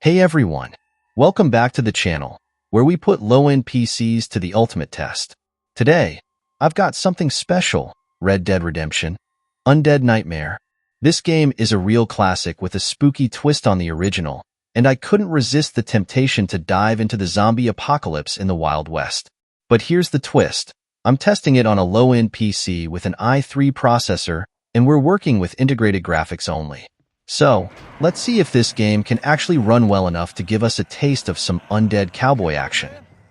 Hey everyone, welcome back to the channel, where we put low-end PCs to the ultimate test. Today, I've got something special, Red Dead Redemption, Undead Nightmare. This game is a real classic with a spooky twist on the original, and I couldn't resist the temptation to dive into the zombie apocalypse in the Wild West. But here's the twist. I'm testing it on a low-end PC with an i3 processor, and we're working with integrated graphics only. So, let's see if this game can actually run well enough to give us a taste of some undead cowboy action.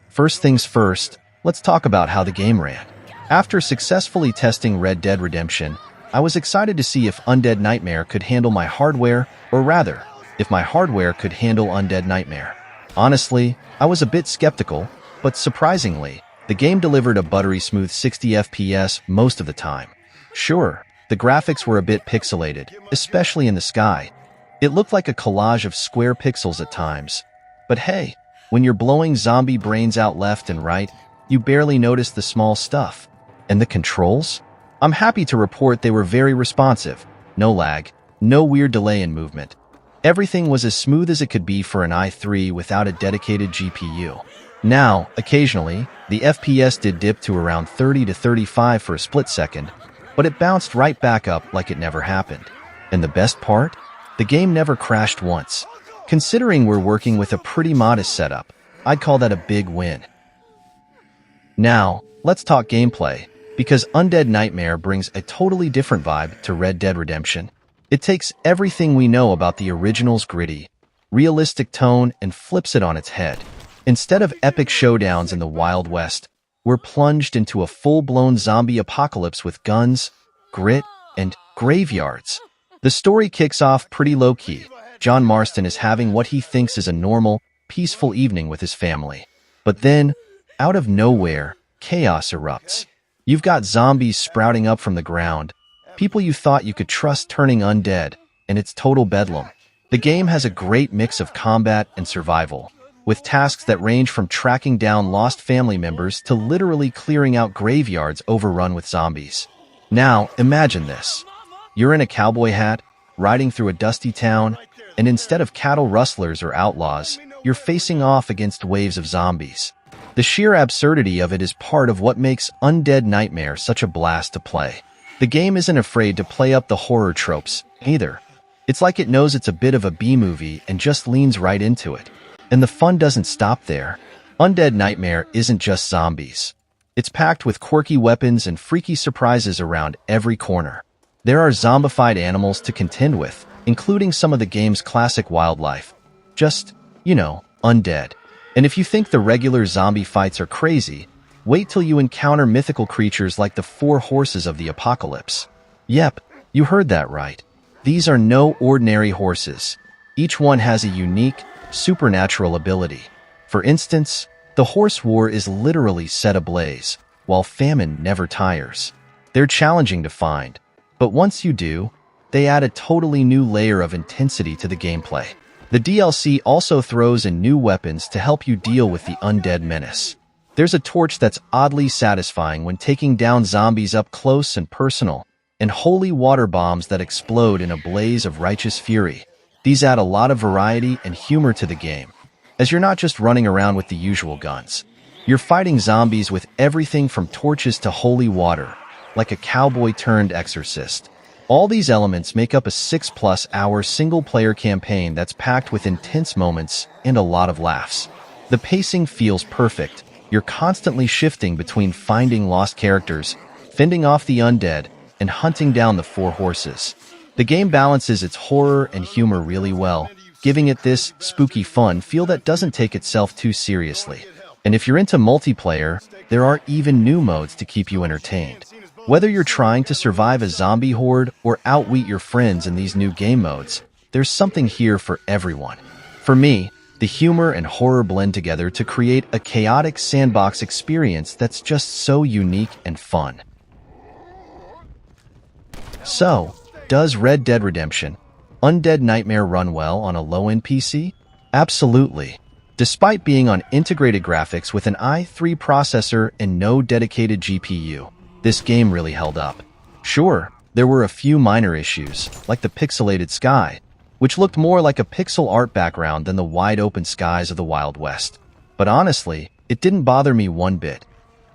First things first, let's talk about how the game ran. After successfully testing Red Dead Redemption, I was excited to see if Undead Nightmare could handle my hardware, or rather, if my hardware could handle Undead Nightmare. Honestly, I was a bit skeptical, but surprisingly, the game delivered a buttery smooth 60 FPS most of the time. Sure, the graphics were a bit pixelated, especially in the sky. It looked like a collage of square pixels at times. But hey, when you're blowing zombie brains out left and right, you barely notice the small stuff. And the controls? I'm happy to report they were very responsive. No lag, no weird delay in movement. Everything was as smooth as it could be for an i3 without a dedicated GPU. Now, occasionally, the FPS did dip to around 30 to 35 for a split second, but it bounced right back up like it never happened. And the best part? The game never crashed once. Considering we're working with a pretty modest setup, I'd call that a big win. Now, let's talk gameplay, because Undead Nightmare brings a totally different vibe to Red Dead Redemption. It takes everything we know about the original's gritty, realistic tone and flips it on its head. Instead of epic showdowns in the Wild West, we're plunged into a full-blown zombie apocalypse with guns, grit, and graveyards. The story kicks off pretty low-key. John Marston is having what he thinks is a normal, peaceful evening with his family. But then, out of nowhere, chaos erupts. You've got zombies sprouting up from the ground, people you thought you could trust turning undead, and it's total bedlam. The game has a great mix of combat and survival, with tasks that range from tracking down lost family members to literally clearing out graveyards overrun with zombies. Now, imagine this. You're in a cowboy hat, riding through a dusty town, and instead of cattle rustlers or outlaws, you're facing off against waves of zombies. The sheer absurdity of it is part of what makes Undead Nightmare such a blast to play. The game isn't afraid to play up the horror tropes, either. It's like it knows it's a bit of a B-movie and just leans right into it. And the fun doesn't stop there. Undead Nightmare isn't just zombies. It's packed with quirky weapons and freaky surprises around every corner. There are zombified animals to contend with, including some of the game's classic wildlife. Just, undead. And if you think the regular zombie fights are crazy, wait till you encounter mythical creatures like the four horses of the apocalypse. Yep, you heard that right. These are no ordinary horses. Each one has a unique, supernatural ability. For instance, the horse war is literally set ablaze, while famine never tires. They're challenging to find, but once you do, they add a totally new layer of intensity to the gameplay. The DLC also throws in new weapons to help you deal with the undead menace. There's a torch that's oddly satisfying when taking down zombies up close and personal, and holy water bombs that explode in a blaze of righteous fury. These add a lot of variety and humor to the game, as you're not just running around with the usual guns. You're fighting zombies with everything from torches to holy water, like a cowboy-turned exorcist. All these elements make up a 6+ hour single-player campaign that's packed with intense moments and a lot of laughs. The pacing feels perfect. You're constantly shifting between finding lost characters, fending off the undead, and hunting down the four horses. The game balances its horror and humor really well, giving it this spooky fun feel that doesn't take itself too seriously. And if you're into multiplayer, there are even new modes to keep you entertained. Whether you're trying to survive a zombie horde or outwit your friends in these new game modes, there's something here for everyone. For me, The humor and horror blend together to create a chaotic sandbox experience that's just so unique and fun. So, does Red Dead Redemption Undead Nightmare run well on a low-end PC? Absolutely. Despite being on integrated graphics with an i3 processor and no dedicated GPU, this game really held up. Sure, there were a few minor issues, like the pixelated sky, which looked more like a pixel art background than the wide-open skies of the Wild West. But honestly, it didn't bother me one bit.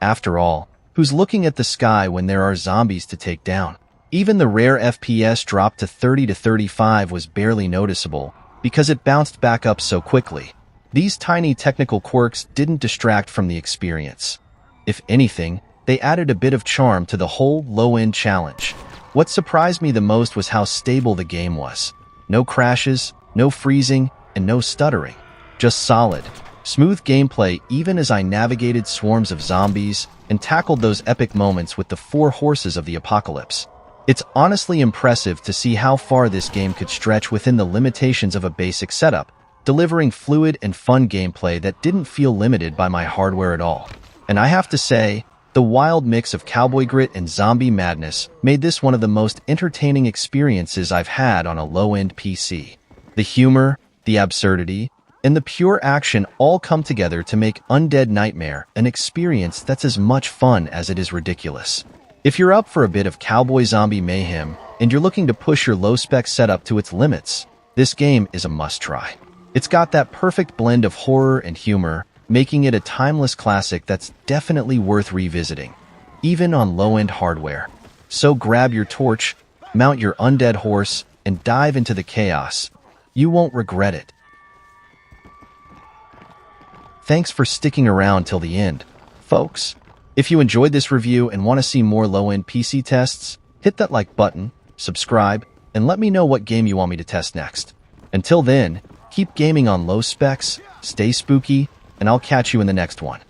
After all, who's looking at the sky when there are zombies to take down? Even the rare FPS drop to 30 to 35 was barely noticeable because it bounced back up so quickly. These tiny technical quirks didn't distract from the experience. If anything, they added a bit of charm to the whole low-end challenge. What surprised me the most was how stable the game was. No crashes, no freezing, and no stuttering. Just solid, smooth gameplay even as I navigated swarms of zombies and tackled those epic moments with the 4 horses of the apocalypse. It's honestly impressive to see how far this game could stretch within the limitations of a basic setup, delivering fluid and fun gameplay that didn't feel limited by my hardware at all. And I have to say, the wild mix of cowboy grit and zombie madness made this one of the most entertaining experiences I've had on a low-end PC. The humor, the absurdity, and the pure action all come together to make Undead Nightmare an experience that's as much fun as it is ridiculous. If you're up for a bit of cowboy zombie mayhem and you're looking to push your low-spec setup to its limits, this game is a must-try. It's got that perfect blend of horror and humor, making it a timeless classic that's definitely worth revisiting, even on low-end hardware. So grab your torch, mount your undead horse, and dive into the chaos. You won't regret it. Thanks for sticking around till the end, folks. If you enjoyed this review and want to see more low-end PC tests, hit that like button, subscribe, and let me know what game you want me to test next. Until then, keep gaming on low specs, stay spooky, and I'll catch you in the next one.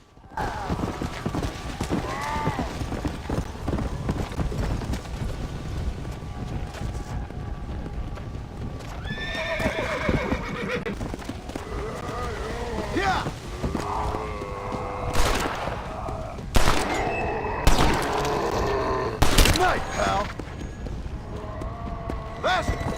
Night, pal. That's